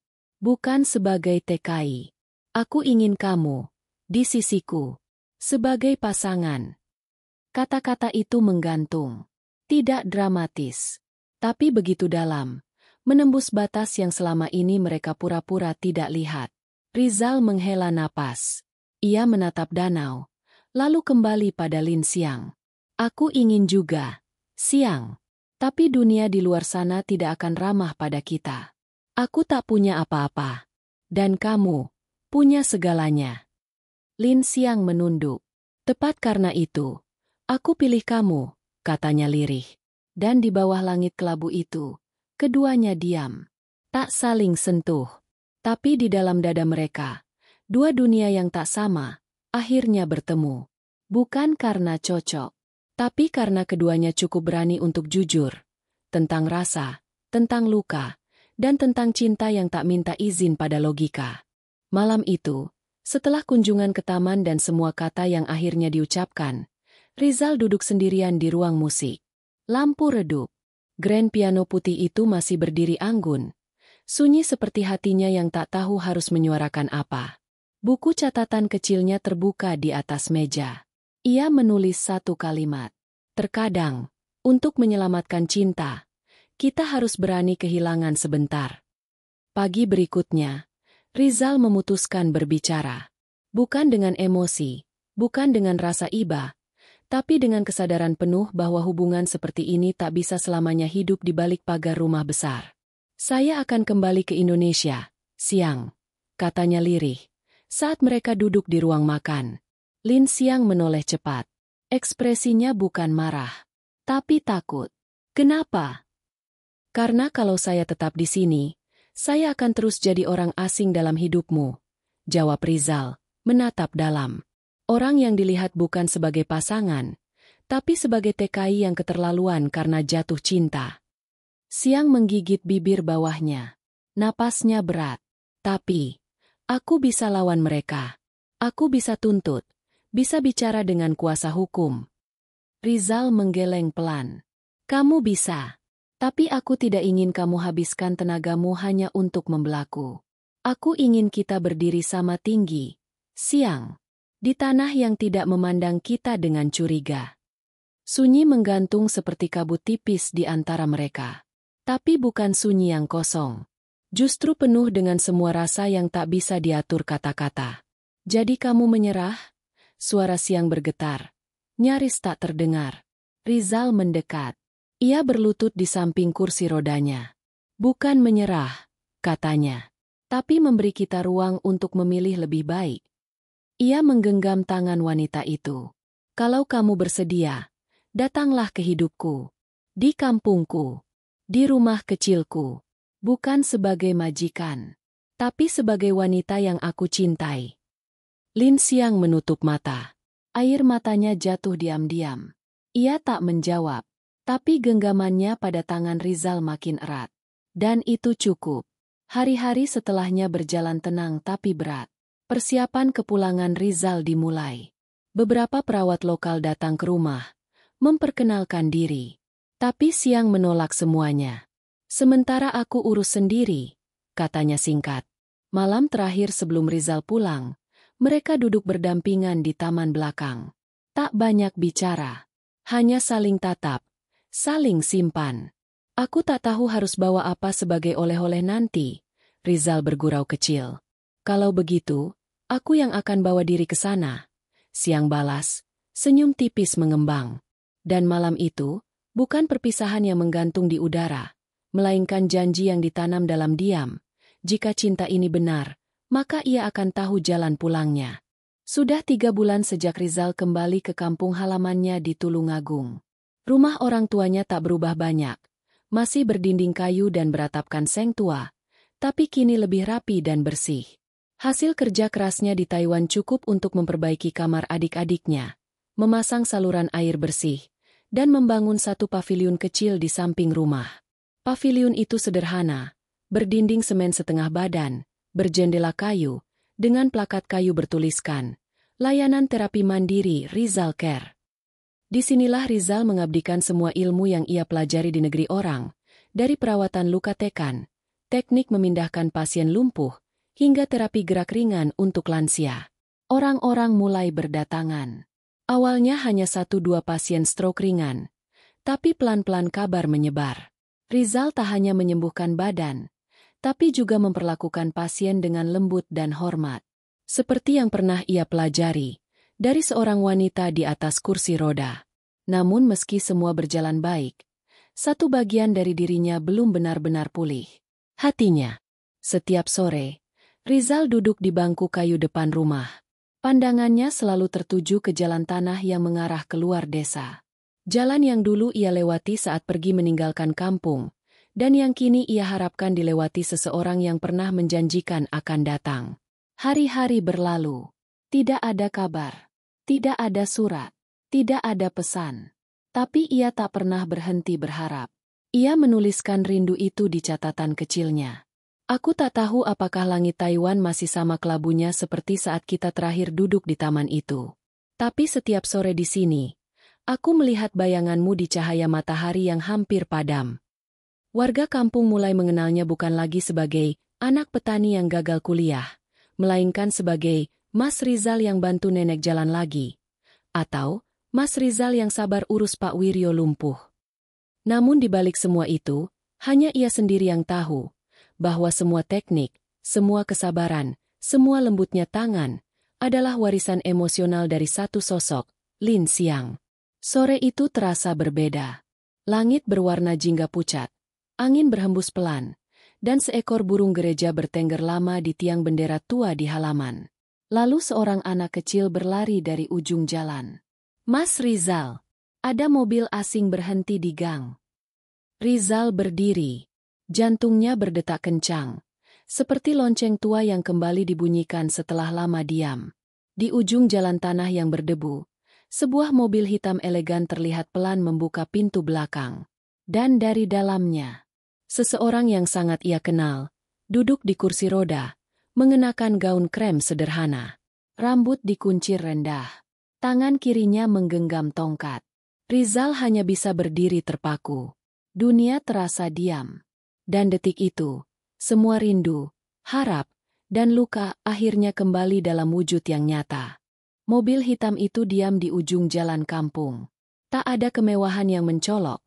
A: Bukan sebagai TKI. Aku ingin kamu di sisiku. Sebagai pasangan. Kata-kata itu menggantung. Tidak dramatis. Tapi begitu dalam. Menembus batas yang selama ini mereka pura-pura tidak lihat. Rizal menghela napas. Ia menatap danau. Lalu kembali pada Lin Xiang. Aku ingin juga. Xiang. Tapi dunia di luar sana tidak akan ramah pada kita. Aku tak punya apa-apa. Dan kamu punya segalanya. Lin Xiang menunduk. Tepat karena itu, aku pilih kamu, katanya lirih. Dan di bawah langit kelabu itu, keduanya diam. Tak saling sentuh. Tapi di dalam dada mereka, dua dunia yang tak sama, akhirnya bertemu. Bukan karena cocok, tapi karena keduanya cukup berani untuk jujur. Tentang rasa, tentang luka, dan tentang cinta yang tak minta izin pada logika. Malam itu, setelah kunjungan ke taman dan semua kata yang akhirnya diucapkan, Rizal duduk sendirian di ruang musik. Lampu redup. Grand piano putih itu masih berdiri anggun. Sunyi seperti hatinya yang tak tahu harus menyuarakan apa. Buku catatan kecilnya terbuka di atas meja. Ia menulis satu kalimat. Terkadang, untuk menyelamatkan cinta, kita harus berani kehilangan sebentar. Pagi berikutnya, Rizal memutuskan berbicara. Bukan dengan emosi, bukan dengan rasa iba, tapi dengan kesadaran penuh bahwa hubungan seperti ini tak bisa selamanya hidup di balik pagar rumah besar. Saya akan kembali ke Indonesia, Xiang, katanya lirih, saat mereka duduk di ruang makan. Lin Xiang menoleh cepat. Ekspresinya bukan marah, tapi takut. Kenapa? Karena kalau saya tetap di sini, saya akan terus jadi orang asing dalam hidupmu, jawab Rizal, menatap dalam. Orang yang dilihat bukan sebagai pasangan, tapi sebagai TKI yang keterlaluan karena jatuh cinta. Xiang menggigit bibir bawahnya. Napasnya berat. Tapi, aku bisa lawan mereka. Aku bisa tuntut, bisa bicara dengan kuasa hukum. Rizal menggeleng pelan. Kamu bisa. Tapi aku tidak ingin kamu habiskan tenagamu hanya untuk membelaku. Aku ingin kita berdiri sama tinggi, Xiang, di tanah yang tidak memandang kita dengan curiga. Sunyi menggantung seperti kabut tipis di antara mereka. Tapi bukan sunyi yang kosong. Justru penuh dengan semua rasa yang tak bisa diatur kata-kata. Jadi kamu menyerah? Suara Xiang bergetar. Nyaris tak terdengar. Rizal mendekat. Ia berlutut di samping kursi rodanya. Bukan menyerah, katanya. Tapi memberi kita ruang untuk memilih lebih baik. Ia menggenggam tangan wanita itu. Kalau kamu bersedia, datanglah ke hidupku. Di kampungku. Di rumah kecilku. Bukan sebagai majikan. Tapi sebagai wanita yang aku cintai. Lin Xiang menutup mata. Air matanya jatuh diam-diam. Ia tak menjawab. Tapi genggamannya pada tangan Rizal makin erat. Dan itu cukup. Hari-hari setelahnya berjalan tenang tapi berat. Persiapan kepulangan Rizal dimulai. Beberapa perawat lokal datang ke rumah, memperkenalkan diri. Tapi Xiang menolak semuanya. Sementara aku urus sendiri, katanya singkat. Malam terakhir sebelum Rizal pulang, mereka duduk berdampingan di taman belakang. Tak banyak bicara. Hanya saling tatap. Saling simpan. Aku tak tahu harus bawa apa sebagai oleh-oleh nanti, Rizal bergurau kecil. Kalau begitu, aku yang akan bawa diri ke sana. Xiang balas, senyum tipis mengembang. Dan malam itu, bukan perpisahan yang menggantung di udara, melainkan janji yang ditanam dalam diam. Jika cinta ini benar, maka ia akan tahu jalan pulangnya. Sudah 3 bulan sejak Rizal kembali ke kampung halamannya di Tulungagung. Rumah orang tuanya tak berubah banyak, masih berdinding kayu dan beratapkan seng tua, tapi kini lebih rapi dan bersih. Hasil kerja kerasnya di Taiwan cukup untuk memperbaiki kamar adik-adiknya, memasang saluran air bersih, dan membangun satu paviliun kecil di samping rumah. Paviliun itu sederhana, berdinding semen setengah badan, berjendela kayu, dengan plakat kayu bertuliskan, layanan terapi mandiri Rizal Care. Disinilah Rizal mengabdikan semua ilmu yang ia pelajari di negeri orang, dari perawatan luka tekan, teknik memindahkan pasien lumpuh, hingga terapi gerak ringan untuk lansia. Orang-orang mulai berdatangan. Awalnya hanya 1-2 pasien stroke ringan, tapi pelan-pelan kabar menyebar. Rizal tak hanya menyembuhkan badan, tapi juga memperlakukan pasien dengan lembut dan hormat. Seperti yang pernah ia pelajari dari seorang wanita di atas kursi roda. Namun meski semua berjalan baik, satu bagian dari dirinya belum benar-benar pulih. Hatinya. Setiap sore, Rizal duduk di bangku kayu depan rumah. Pandangannya selalu tertuju ke jalan tanah yang mengarah keluar desa. Jalan yang dulu ia lewati saat pergi meninggalkan kampung, dan yang kini ia harapkan dilewati seseorang yang pernah menjanjikan akan datang. Hari-hari berlalu. Tidak ada kabar. Tidak ada surat. Tidak ada pesan. Tapi ia tak pernah berhenti berharap. Ia menuliskan rindu itu di catatan kecilnya. Aku tak tahu apakah langit Taiwan masih sama kelabunya seperti saat kita terakhir duduk di taman itu. Tapi setiap sore di sini, aku melihat bayanganmu di cahaya matahari yang hampir padam. Warga kampung mulai mengenalnya bukan lagi sebagai anak petani yang gagal kuliah, melainkan sebagai Mas Rizal yang bantu nenek jalan lagi, atau Mas Rizal yang sabar urus Pak Wiryo lumpuh. Namun di balik semua itu, hanya ia sendiri yang tahu bahwa semua teknik, semua kesabaran, semua lembutnya tangan adalah warisan emosional dari satu sosok, Lin Xiang. Sore itu terasa berbeda. Langit berwarna jingga pucat, angin berhembus pelan, dan seekor burung gereja bertengger lama di tiang bendera tua di halaman. Lalu seorang anak kecil berlari dari ujung jalan. Mas Rizal. Ada mobil asing berhenti di gang. Rizal berdiri. Jantungnya berdetak kencang, seperti lonceng tua yang kembali dibunyikan setelah lama diam. Di ujung jalan tanah yang berdebu, sebuah mobil hitam elegan terlihat pelan membuka pintu belakang. Dan dari dalamnya, seseorang yang sangat ia kenal, duduk di kursi roda, mengenakan gaun krem sederhana. Rambut dikuncir rendah. Tangan kirinya menggenggam tongkat. Rizal hanya bisa berdiri terpaku. Dunia terasa diam. Dan detik itu, semua rindu, harap, dan luka akhirnya kembali dalam wujud yang nyata. Mobil hitam itu diam di ujung jalan kampung. Tak ada kemewahan yang mencolok,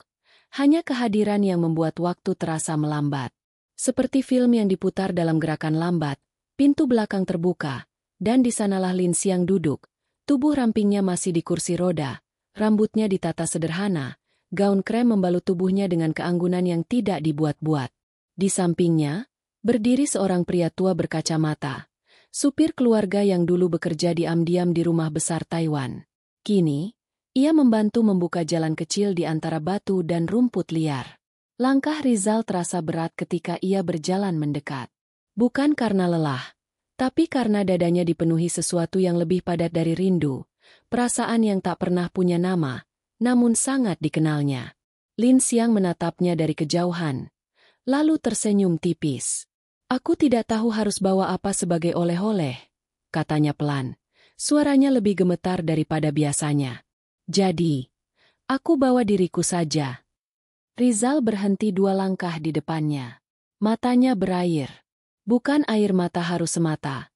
A: hanya kehadiran yang membuat waktu terasa melambat. Seperti film yang diputar dalam gerakan lambat, pintu belakang terbuka, dan di sanalah Lin Xiang duduk. Tubuh rampingnya masih di kursi roda, rambutnya ditata sederhana, gaun krem membalut tubuhnya dengan keanggunan yang tidak dibuat-buat. Di sampingnya, berdiri seorang pria tua berkacamata, supir keluarga yang dulu bekerja diam-diam di rumah besar Taiwan. Kini, ia membantu membuka jalan kecil di antara batu dan rumput liar. Langkah Rizal terasa berat ketika ia berjalan mendekat. Bukan karena lelah, tapi karena dadanya dipenuhi sesuatu yang lebih padat dari rindu, perasaan yang tak pernah punya nama, namun sangat dikenalnya. Lin Xiang menatapnya dari kejauhan, lalu tersenyum tipis. Aku tidak tahu harus bawa apa sebagai oleh-oleh, katanya pelan. Suaranya lebih gemetar daripada biasanya. Jadi, aku bawa diriku saja. Rizal berhenti 2 langkah di depannya. Matanya berair. Bukan air mata haru semata,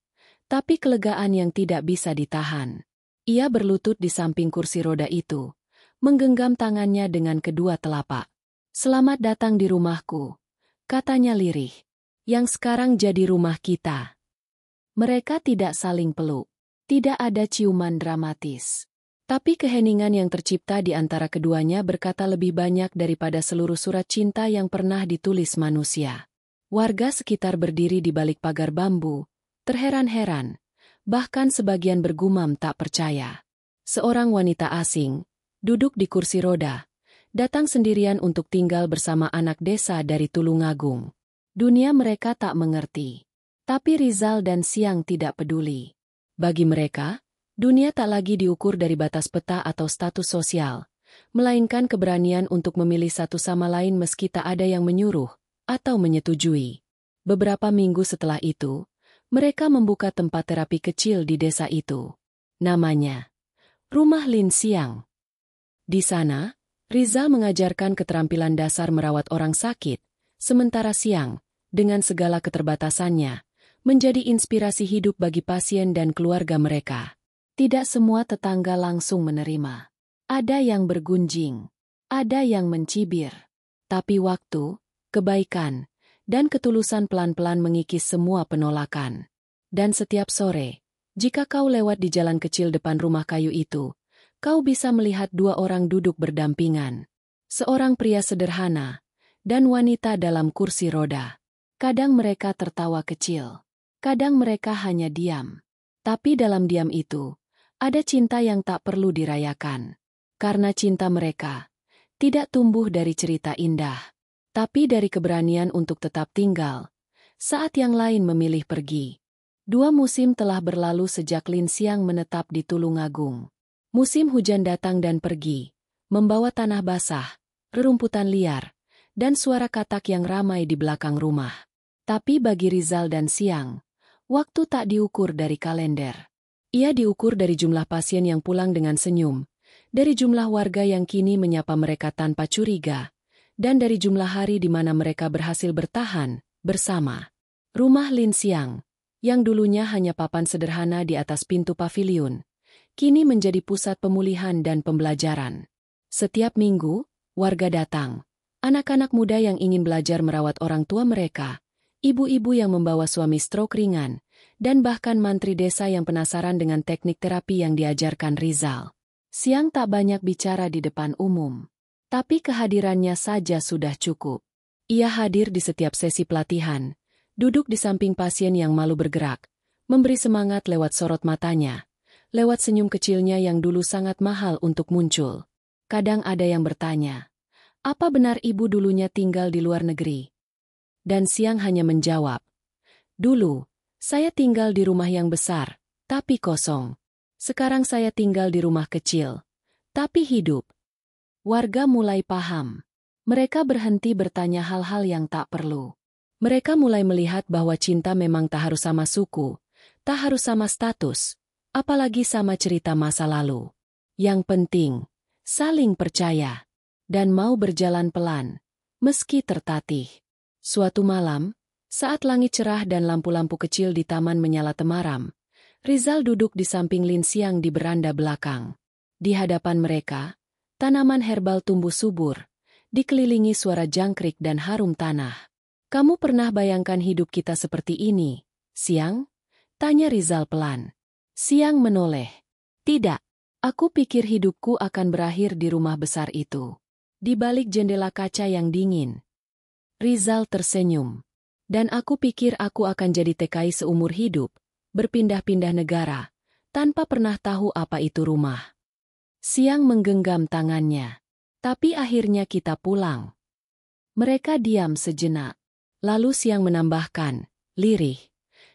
A: tapi kelegaan yang tidak bisa ditahan. Ia berlutut di samping kursi roda itu, menggenggam tangannya dengan kedua telapak. Selamat datang di rumahku, katanya lirih, yang sekarang jadi rumah kita. Mereka tidak saling peluk, tidak ada ciuman dramatis. Tapi keheningan yang tercipta di antara keduanya berkata lebih banyak daripada seluruh surat cinta yang pernah ditulis manusia. Warga sekitar berdiri di balik pagar bambu, terheran-heran, bahkan sebagian bergumam tak percaya. Seorang wanita asing, duduk di kursi roda, datang sendirian untuk tinggal bersama anak desa dari Tulungagung. Dunia mereka tak mengerti. Tapi Rizal dan Xiang tidak peduli. Bagi mereka, dunia tak lagi diukur dari batas peta atau status sosial, melainkan keberanian untuk memilih satu sama lain meski tak ada yang menyuruh atau menyetujui. Beberapa minggu setelah itu, mereka membuka tempat terapi kecil di desa itu. Namanya Rumah Lin Xiang. Di sana, Rizal mengajarkan keterampilan dasar merawat orang sakit, sementara Xiang, dengan segala keterbatasannya, menjadi inspirasi hidup bagi pasien dan keluarga mereka. Tidak semua tetangga langsung menerima. Ada yang bergunjing, ada yang mencibir. Tapi waktu, kebaikan, dan ketulusan pelan-pelan mengikis semua penolakan. Dan setiap sore, jika kau lewat di jalan kecil depan rumah kayu itu, kau bisa melihat dua orang duduk berdampingan. Seorang pria sederhana, dan wanita dalam kursi roda. Kadang mereka tertawa kecil. Kadang mereka hanya diam. Tapi dalam diam itu, ada cinta yang tak perlu dirayakan. Karena cinta mereka tidak tumbuh dari cerita indah, tapi dari keberanian untuk tetap tinggal, saat yang lain memilih pergi. 2 musim telah berlalu sejak Lin Xiang menetap di Tulungagung. Musim hujan datang dan pergi, membawa tanah basah, rerumputan liar, dan suara katak yang ramai di belakang rumah. Tapi bagi Rizal dan Xiang, waktu tak diukur dari kalender. Ia diukur dari jumlah pasien yang pulang dengan senyum, dari jumlah warga yang kini menyapa mereka tanpa curiga, dan dari jumlah hari di mana mereka berhasil bertahan bersama. Rumah Lin Xiang, yang dulunya hanya papan sederhana di atas pintu paviliun, kini menjadi pusat pemulihan dan pembelajaran. Setiap minggu, warga datang. Anak-anak muda yang ingin belajar merawat orang tua mereka, ibu-ibu yang membawa suami stroke ringan, dan bahkan mantri desa yang penasaran dengan teknik terapi yang diajarkan Rizal. Xiang tak banyak bicara di depan umum, tapi kehadirannya saja sudah cukup. Ia hadir di setiap sesi pelatihan, duduk di samping pasien yang malu bergerak, memberi semangat lewat sorot matanya, lewat senyum kecilnya yang dulu sangat mahal untuk muncul. Kadang ada yang bertanya, apa benar ibu dulunya tinggal di luar negeri? Dan Xiang hanya menjawab, dulu, saya tinggal di rumah yang besar, tapi kosong. Sekarang saya tinggal di rumah kecil, tapi hidup. Warga mulai paham. Mereka berhenti bertanya hal-hal yang tak perlu. Mereka mulai melihat bahwa cinta memang tak harus sama suku, tak harus sama status, apalagi sama cerita masa lalu. Yang penting, saling percaya, dan mau berjalan pelan, meski tertatih. Suatu malam, saat langit cerah dan lampu-lampu kecil di taman menyala temaram, Rizal duduk di samping Lin Xiang di beranda belakang. Di hadapan mereka, tanaman herbal tumbuh subur, dikelilingi suara jangkrik dan harum tanah. Kamu pernah bayangkan hidup kita seperti ini, Xiang? Tanya Rizal pelan. Xiang menoleh. Tidak, aku pikir hidupku akan berakhir di rumah besar itu. Di balik jendela kaca yang dingin. Rizal tersenyum. Dan aku pikir aku akan jadi TKI seumur hidup, berpindah-pindah negara, tanpa pernah tahu apa itu rumah. Xiang menggenggam tangannya. Tapi akhirnya kita pulang. Mereka diam sejenak. Lalu Xiang menambahkan, lirih.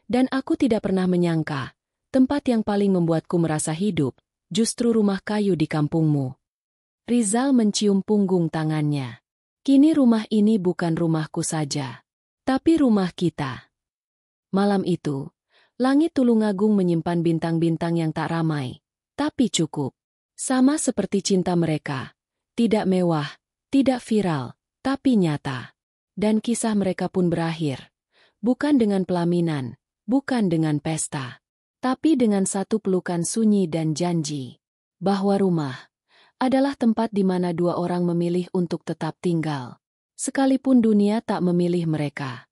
A: Dan aku tidak pernah menyangka, tempat yang paling membuatku merasa hidup, justru rumah kayu di kampungmu. Rizal mencium punggung tangannya. Kini rumah ini bukan rumahku saja, tapi rumah kita. Malam itu, langit Tulungagung menyimpan bintang-bintang yang tak ramai, tapi cukup. Sama seperti cinta mereka. Tidak mewah, tidak viral, tapi nyata. Dan kisah mereka pun berakhir. Bukan dengan pelaminan, bukan dengan pesta. Tapi dengan satu pelukan sunyi dan janji. Bahwa rumah adalah tempat di mana dua orang memilih untuk tetap tinggal. Sekalipun dunia tak memilih mereka.